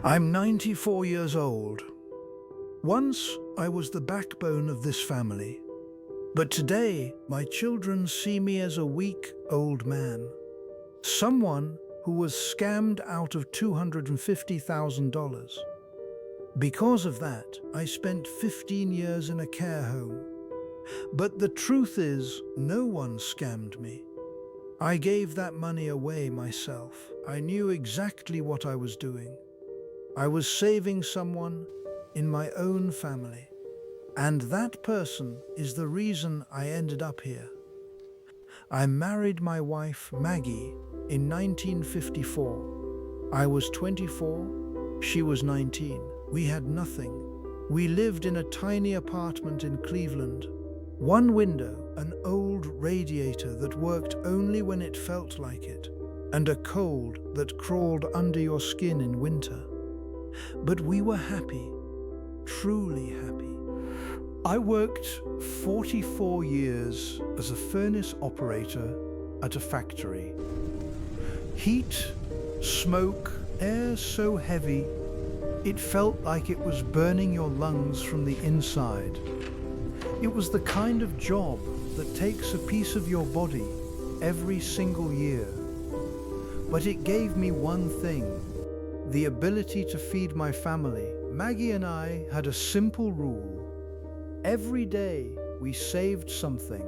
I'm 94 years old. Once I was the backbone of this family, but today my children see me as a weak old man. Someone who was scammed out of $250,000. Because of that, I spent 15 years in a care home. But the truth is, no one scammed me. I gave that money away myself. I knew exactly what I was doing. I was saving someone in my own family. And that person is the reason I ended up here. I married my wife, Maggie, in 1954. I was 24, she was 19. We had nothing. We lived in a tiny apartment in Cleveland. One window, an old radiator that worked only when it felt like it, and a cold that crawled under your skin in winter. But we were happy, truly happy. I worked 44 years as a furnace operator at a factory. Heat, smoke, air so heavy, it felt like it was burning your lungs from the inside. It was the kind of job that takes a piece of your body every single year. But it gave me one thing, the ability to feed my family. Maggie and I had a simple rule. Every day we saved something.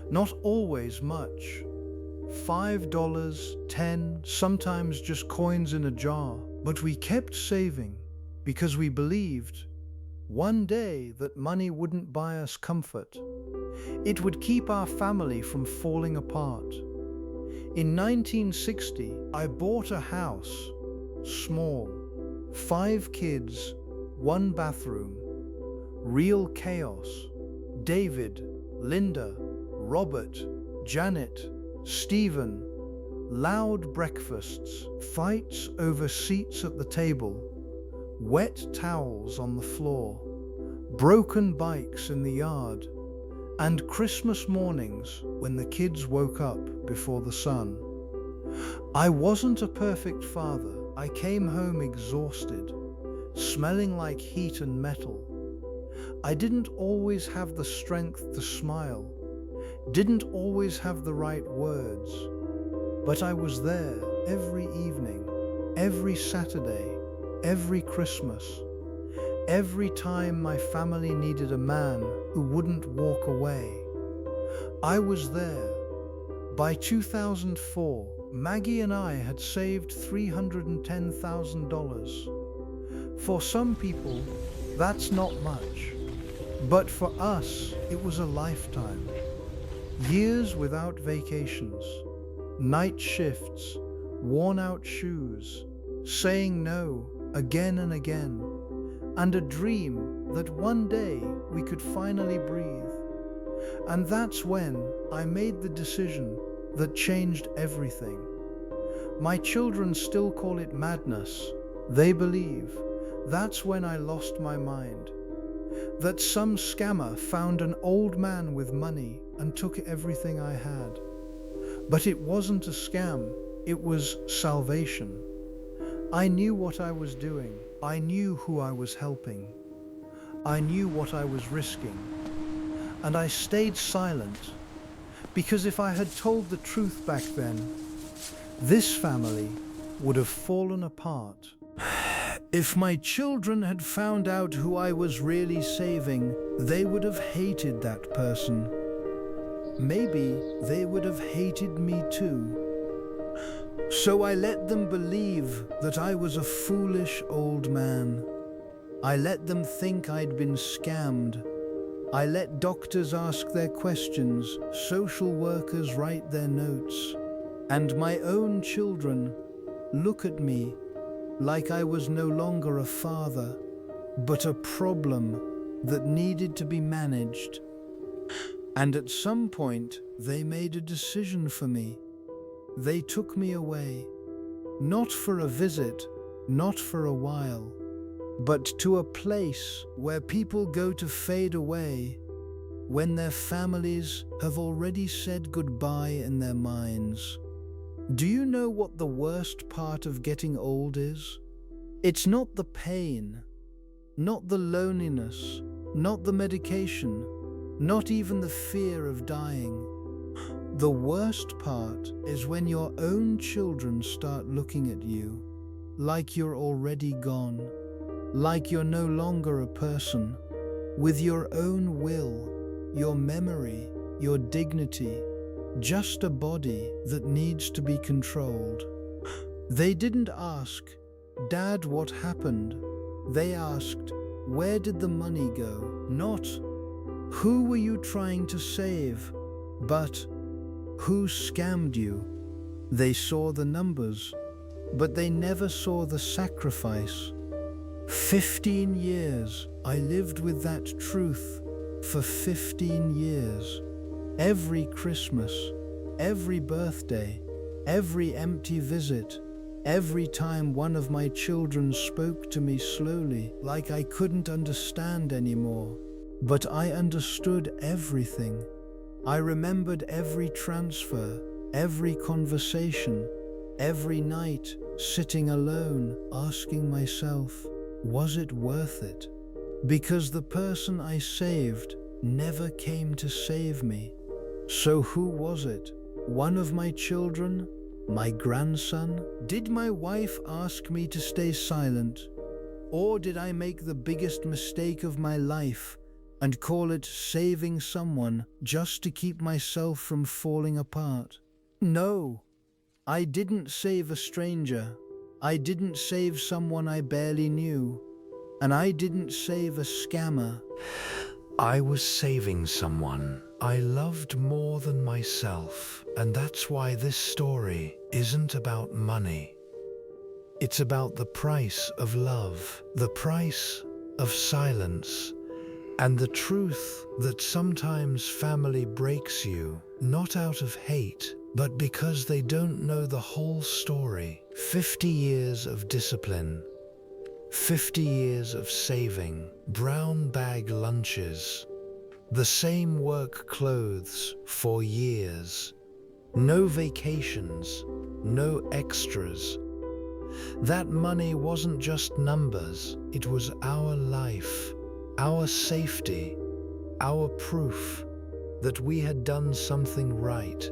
Not always much. $5, 10, sometimes just coins in a jar. But we kept saving because we believed one day that money wouldn't buy us comfort. It would keep our family from falling apart. In 1960, I bought a house, small, 5 kids, 1 bathroom, real chaos. David, Linda, Robert, Janet, Stephen, loud breakfasts, fights over seats at the table, wet towels on the floor, broken bikes in the yard, and Christmas mornings when the kids woke up before the sun. I wasn't a perfect father. I came home exhausted, smelling like heat and metal. I didn't always have the strength to smile, didn't always have the right words, but I was there every evening, every Saturday, every Christmas, every time my family needed a man who wouldn't walk away. I was there. By 2004, Maggie and I had saved $310,000. For some people, that's not much. But for us, it was a lifetime. Years without vacations, night shifts, worn-out shoes, saying no again and again, and a dream that one day we could finally breathe. And that's when I made the decision that changed everything. My children still call it madness. They believe that's when I lost my mind. That some scammer found an old man with money and took everything I had. But it wasn't a scam, it was salvation. I knew what I was doing. I knew who I was helping. I knew what I was risking. And I stayed silent, because if I had told the truth back then, this family would have fallen apart. If my children had found out who I was really saving, they would have hated that person. Maybe they would have hated me too. So I let them believe that I was a foolish old man. I let them think I'd been scammed. I let doctors ask their questions, social workers write their notes, and my own children look at me like I was no longer a father, but a problem that needed to be managed. And at some point, they made a decision for me. They took me away, not for a visit, not for a while, but to a place where people go to fade away when their families have already said goodbye in their minds. Do you know what the worst part of getting old is? It's not the pain, not the loneliness, not the medication, not even the fear of dying. The worst part is when your own children start looking at you like you're already gone, like you're no longer a person, with your own will, your memory, your dignity, just a body that needs to be controlled. They didn't ask, "Dad, what happened?" They asked, "Where did the money go?" Not, "Who were you trying to save?" but, "Who scammed you?" They saw the numbers, but they never saw the sacrifice. 15 years I lived with that truth. For 15 years. Every Christmas, every birthday, every empty visit, every time one of my children spoke to me slowly, like I couldn't understand anymore. But I understood everything. I remembered every transfer, every conversation, every night sitting alone, asking myself, was it worth it? Because the person I saved never came to save me. So who was it? One of my children? My grandson? Did my wife ask me to stay silent? Or did I make the biggest mistake of my life and call it saving someone just to keep myself from falling apart? No, I didn't save a stranger. I didn't save someone I barely knew. And I didn't save a scammer. I was saving someone I loved more than myself, and that's why this story isn't about money. It's about the price of love, the price of silence, and the truth that sometimes family breaks you, not out of hate, but because they don't know the whole story. 50 years of discipline, 50 years of saving, brown bag lunches, the same work clothes for years, no vacations, no extras. That money wasn't just numbers, it was our life, our safety, our proof that we had done something right.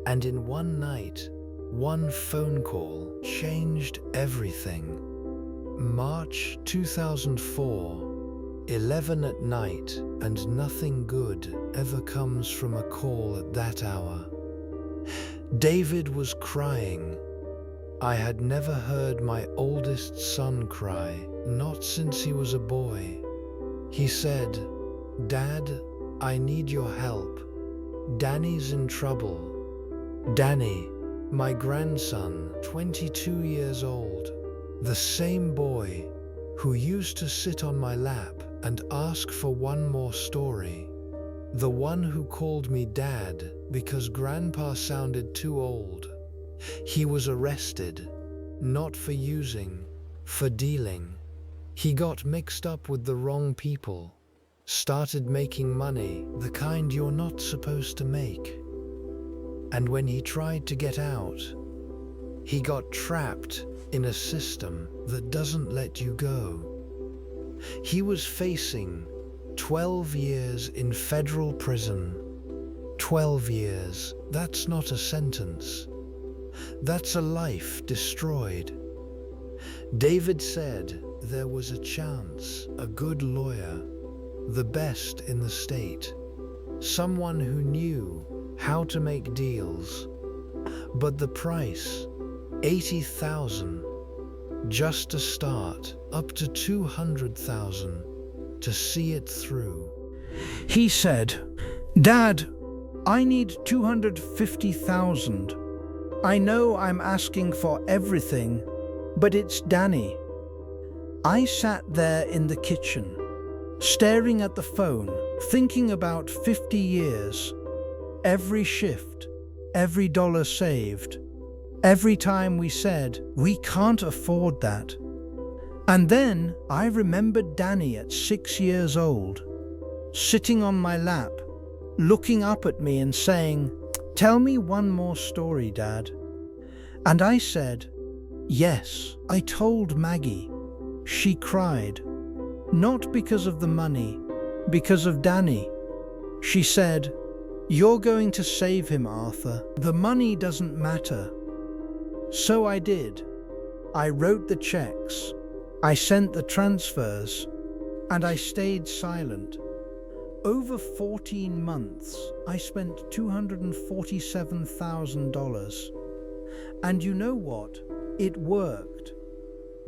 And in one night, one phone call changed everything. March 2004, 11 at night, and nothing good ever comes from a call at that hour. David was crying. I had never heard my oldest son cry, not since he was a boy. He said, "Dad, I need your help. Danny's in trouble." Danny, my grandson, 22 years old, the same boy who used to sit on my lap and ask for one more story, the one who called me Dad because Grandpa sounded too old. He was arrested, not for using, for dealing. He got mixed up with the wrong people, started making money, the kind you're not supposed to make. And when he tried to get out, he got trapped in a system that doesn't let you go. He was facing 12 years in federal prison. 12 years, that's not a sentence. That's a life destroyed. David said there was a chance, a good lawyer, the best in the state, someone who knew how to make deals. But the price, $80,000, just to start, up to $200,000 to see it through. He said, "Dad, I need $250,000. I know I'm asking for everything, but it's Danny." I sat there in the kitchen, staring at the phone, thinking about 50 years, every shift, every dollar saved, every time we said, we can't afford that. And then I remembered Danny at 6 years old, sitting on my lap, looking up at me and saying, "Tell me one more story, Dad." And I said, Yes, I told Maggie. She cried. Not because of the money, because of Danny. She said, "You're going to save him, Arthur. The money doesn't matter." So I did. I wrote the checks, I sent the transfers, and I stayed silent. Over 14 months, I spent $247,000. And you know what? It worked.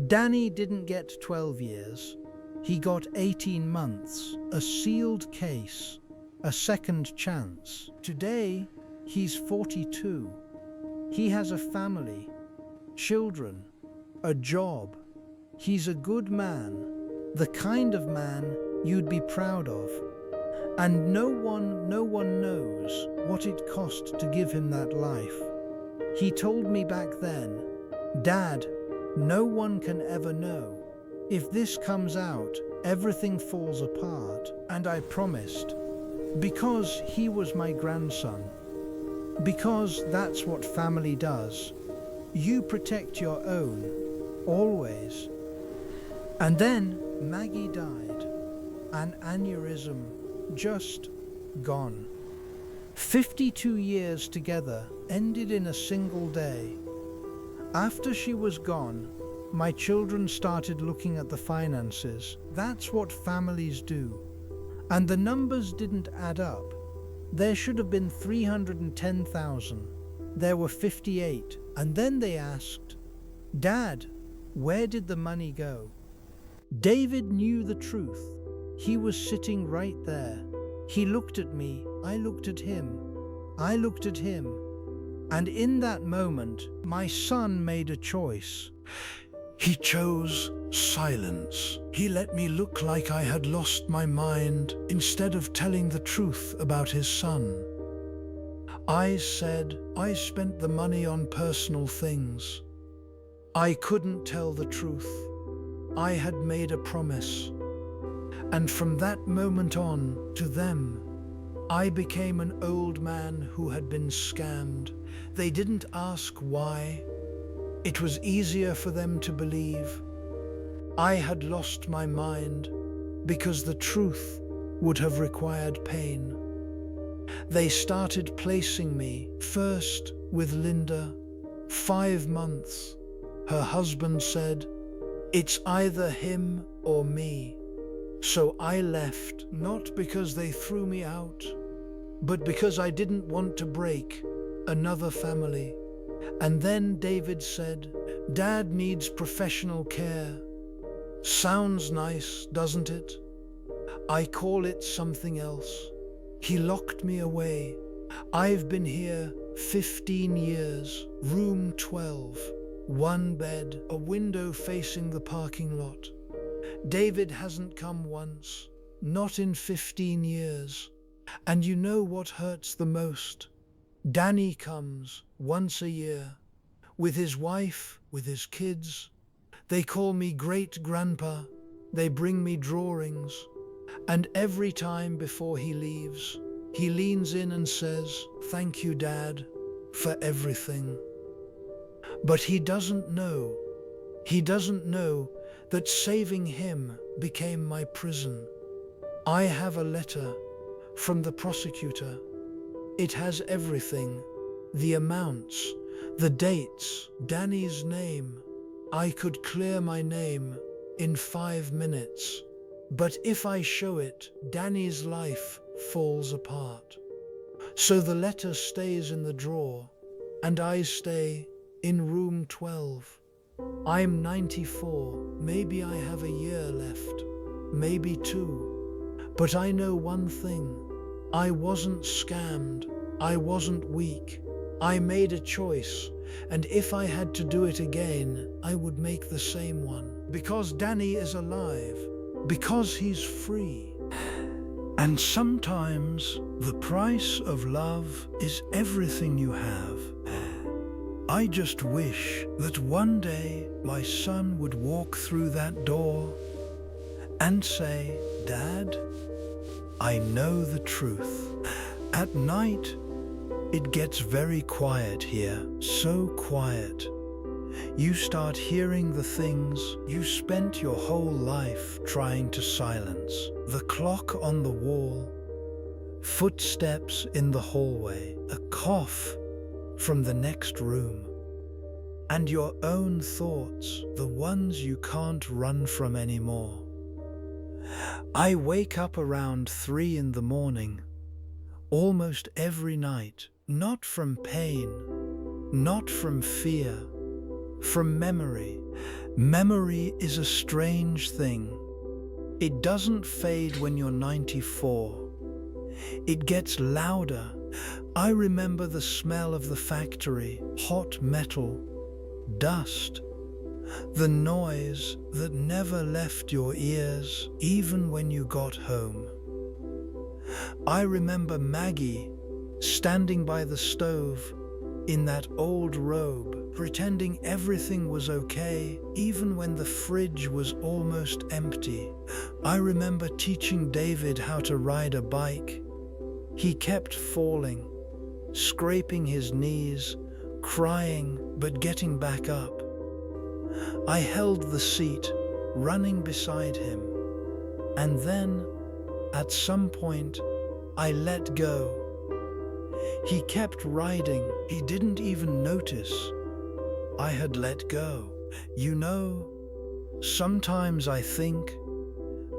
Danny didn't get 12 years. He got 18 months, a sealed case, a second chance. Today, he's 42. He has a family, children, a job. He's a good man, the kind of man you'd be proud of. And no one knows what it cost to give him that life. He told me back then, "Dad, no one can ever know. If this comes out, everything falls apart." And I promised, because he was my grandson. Because that's what family does. You protect your own, always. And then Maggie died. An aneurysm, just gone. 52 years together ended in a single day. After she was gone, my children started looking at the finances. That's what families do. And the numbers didn't add up. There should have been 310,000. There were 58. And then they asked, "Dad, where did the money go?" David knew the truth. He was sitting right there. He looked at me, I looked at him, I looked at him. And in that moment, my son made a choice. He chose silence. He let me look like I had lost my mind instead of telling the truth about his son. I said I spent the money on personal things. I couldn't tell the truth. I had made a promise. And from that moment on, to them, I became an old man who had been scammed. They didn't ask why. It was easier for them to believe. I had lost my mind because the truth would have required pain. They started placing me, first with Linda. 5 months. Her husband said, "It's either him or me." So I left, not because they threw me out, but because I didn't want to break another family. And then David said, "Dad needs professional care." Sounds nice, doesn't it? I call it something else. He locked me away. I've been here 15 years, room 12, 1 bed, a window facing the parking lot. David hasn't come once, not in 15 years. And you know what hurts the most? Danny comes once a year, with his wife, with his kids. They call me great-grandpa. They bring me drawings. And every time before he leaves, he leans in and says, "Thank you, Dad, for everything." But he doesn't know that saving him became my prison. I have a letter from the prosecutor. It has everything, the amounts, the dates, Danny's name. I could clear my name in 5 minutes. But if I show it, Danny's life falls apart. So the letter stays in the drawer, and I stay in room 12. I'm 94, maybe I have a year left, maybe 2. But I know one thing, I wasn't scammed, I wasn't weak. I made a choice, and if I had to do it again, I would make the same one. Because Danny is alive, because he's free. And sometimes the price of love is everything you have. I just wish that one day my son would walk through that door and say, "Dad, I know the truth." At night, it gets very quiet here, so quiet. You start hearing the things you spent your whole life trying to silence. The clock on the wall, footsteps in the hallway, a cough from the next room, and your own thoughts, the ones you can't run from anymore. I wake up around 3 in the morning, almost every night, not from pain, not from fear, from memory. Memory is a strange thing. It doesn't fade when you're 94. It gets louder. I remember the smell of the factory, hot metal, dust, the noise that never left your ears even when you got home. I remember Maggie standing by the stove in that old robe, pretending everything was okay even when the fridge was almost empty. I remember teaching David how to ride a bike. He kept falling, scraping his knees, crying but getting back up. I held the seat, running beside him, and then, at some point, I let go. He kept riding. He didn't even notice I had let go. You know, sometimes I think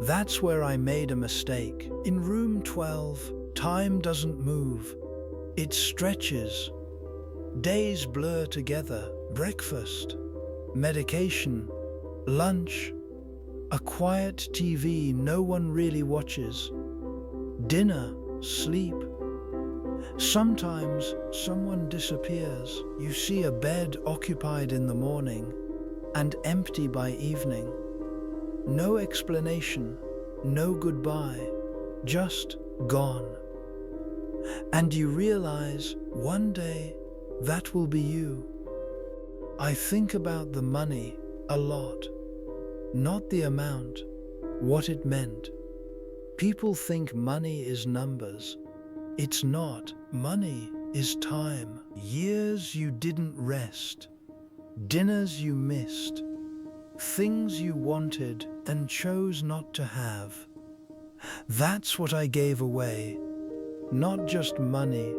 that's where I made a mistake. In room 12, time doesn't move. It stretches. Days blur together. Breakfast, medication, lunch, a quiet TV no one really watches, dinner, sleep. Sometimes someone disappears. You see a bed occupied in the morning and empty by evening. No explanation, no goodbye, just gone. And you realize one day that will be you. I think about the money a lot, not the amount, what it meant. People think money is numbers. It's not. Money is time. Years you didn't rest, dinners you missed, things you wanted and chose not to have. That's what I gave away. Not just money,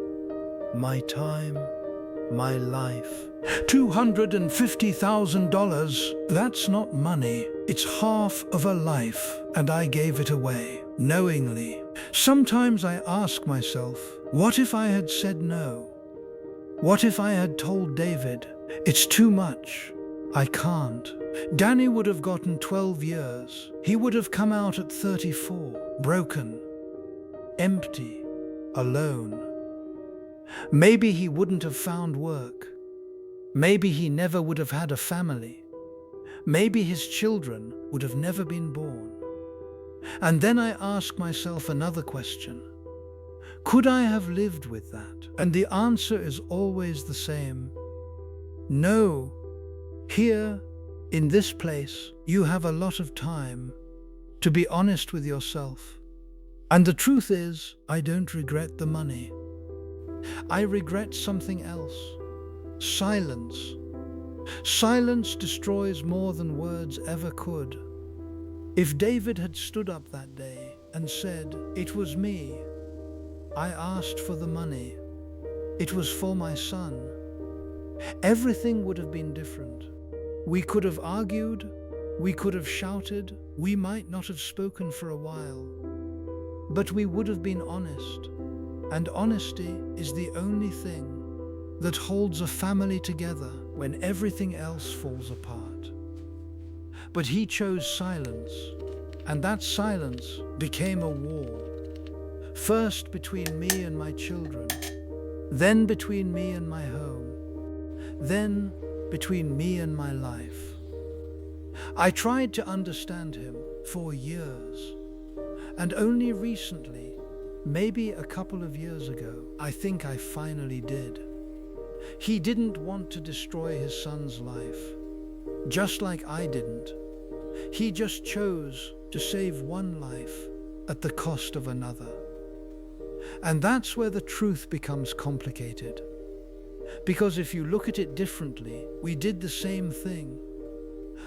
my time, my life. $250,000, that's not money. It's half of a life, and I gave it away, knowingly. Sometimes I ask myself, what if I had said no? What if I had told David, it's too much, I can't? Danny would have gotten 12 years. He would have come out at 34, broken, empty, alone. Maybe he wouldn't have found work. Maybe he never would have had a family. Maybe his children would have never been born. And then I ask myself another question. Could I have lived with that? And the answer is always the same. No. Here, in this place, you have a lot of time to be honest with yourself. And the truth is, I don't regret the money. I regret something else. Silence. Silence destroys more than words ever could. If David had stood up that day and said, it was me, I asked for the money, it was for my son, everything would have been different. We could have argued, we could have shouted, we might not have spoken for a while, but we would have been honest. And honesty is the only thing that holds a family together when everything else falls apart. But he chose silence, and that silence became a wall. First between me and my children, then between me and my home, then between me and my life. I tried to understand him for years, and only recently, maybe a couple of years ago, I think I finally did. He didn't want to destroy his son's life, just like I didn't. He just chose to save one life at the cost of another. And that's where the truth becomes complicated. Because if you look at it differently, we did the same thing.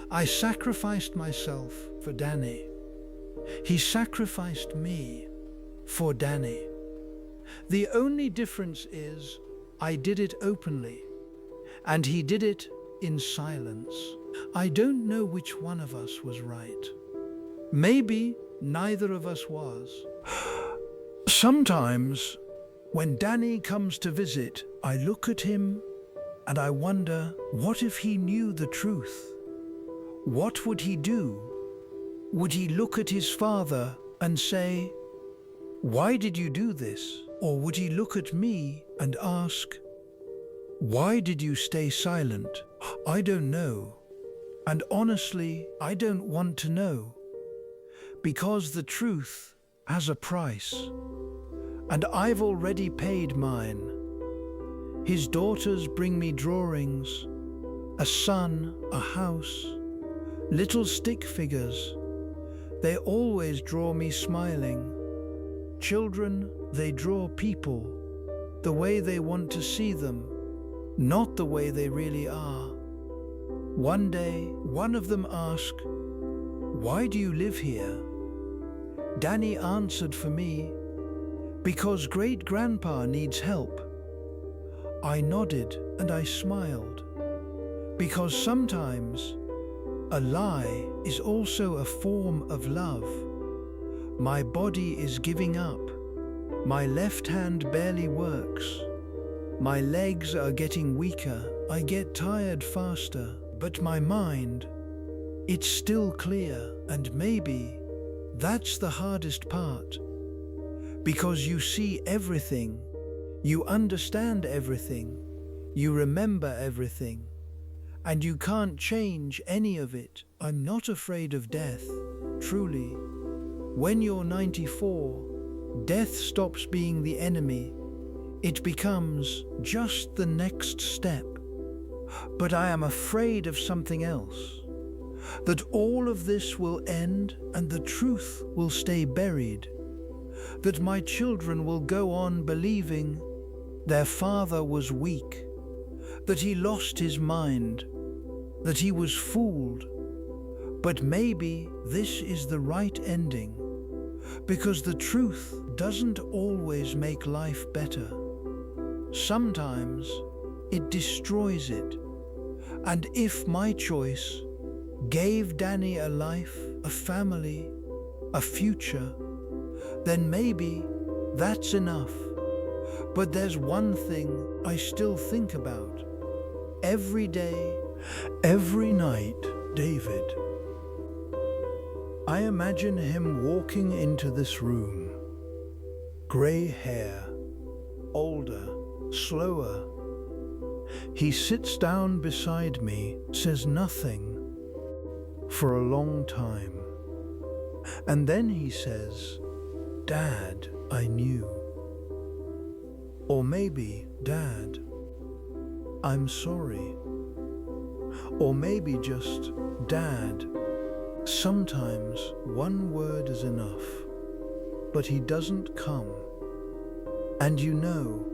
I sacrificed myself for Danny. He sacrificed me for Danny. The only difference is I did it openly, and he did it in silence. I don't know which one of us was right. Maybe neither of us was. Sometimes, when Danny comes to visit, I look at him and I wonder, what if he knew the truth? What would he do? Would he look at his father and say, "Why did you do this?" Or would he look at me and ask, "Why did you stay silent?" I don't know. And honestly, I don't want to know. Because the truth has a price. And I've already paid mine. His daughters bring me drawings, a son, a house, little stick figures. They always draw me smiling. Children, they draw people, the way they want to see them, not the way they really are. One day, one of them asked, "Why do you live here?" Danny answered for me, "Because great-grandpa needs help." I nodded and I smiled, because sometimes a lie is also a form of love. My body is giving up. My left hand barely works. My legs are getting weaker. I get tired faster. But my mind, it's still clear. And maybe that's the hardest part. Because you see everything. You understand everything. You remember everything. And you can't change any of it. I'm not afraid of death, truly. When you're 94, death stops being the enemy. It becomes just the next step. But I am afraid of something else. That all of this will end and the truth will stay buried. That my children will go on believing their father was weak. That he lost his mind. That he was fooled. But maybe this is the right ending. Because the truth doesn't always make life better. Sometimes it destroys it. And if my choice gave Danny a life, a family, a future, then maybe that's enough. But there's one thing I still think about. Every day, every night, David. I imagine him walking into this room. Grey hair, older, slower. He sits down beside me, says nothing for a long time. And then he says, "Dad, I knew." Or maybe, "Dad, I'm sorry." Or maybe just, "Dad." Sometimes one word is enough, but he doesn't come. And you know,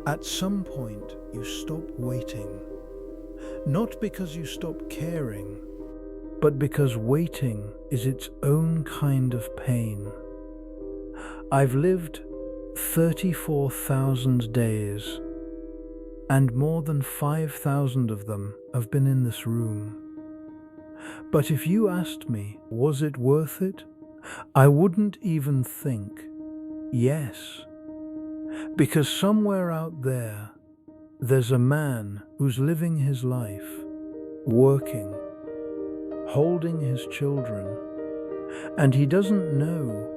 at some point you stop waiting. Not because you stop caring, but because waiting is its own kind of pain. I've lived 34,000 days, and more than 5,000 of them have been in this room. But if you asked me, was it worth it? I wouldn't even think yes. Because somewhere out there, there's a man who's living his life, working, holding his children, and he doesn't know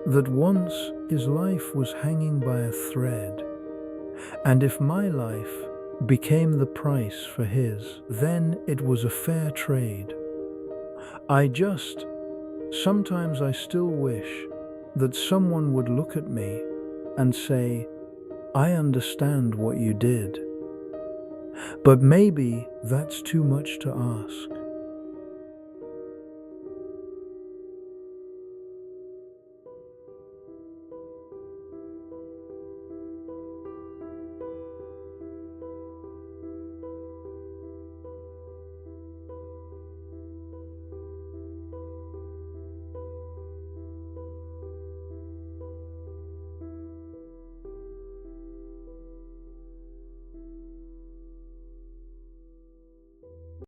that once his life was hanging by a thread, and if my life became the price for his, then it was a fair trade. Sometimes I still wish that someone would look at me and say, "I understand what you did." But maybe that's too much to ask.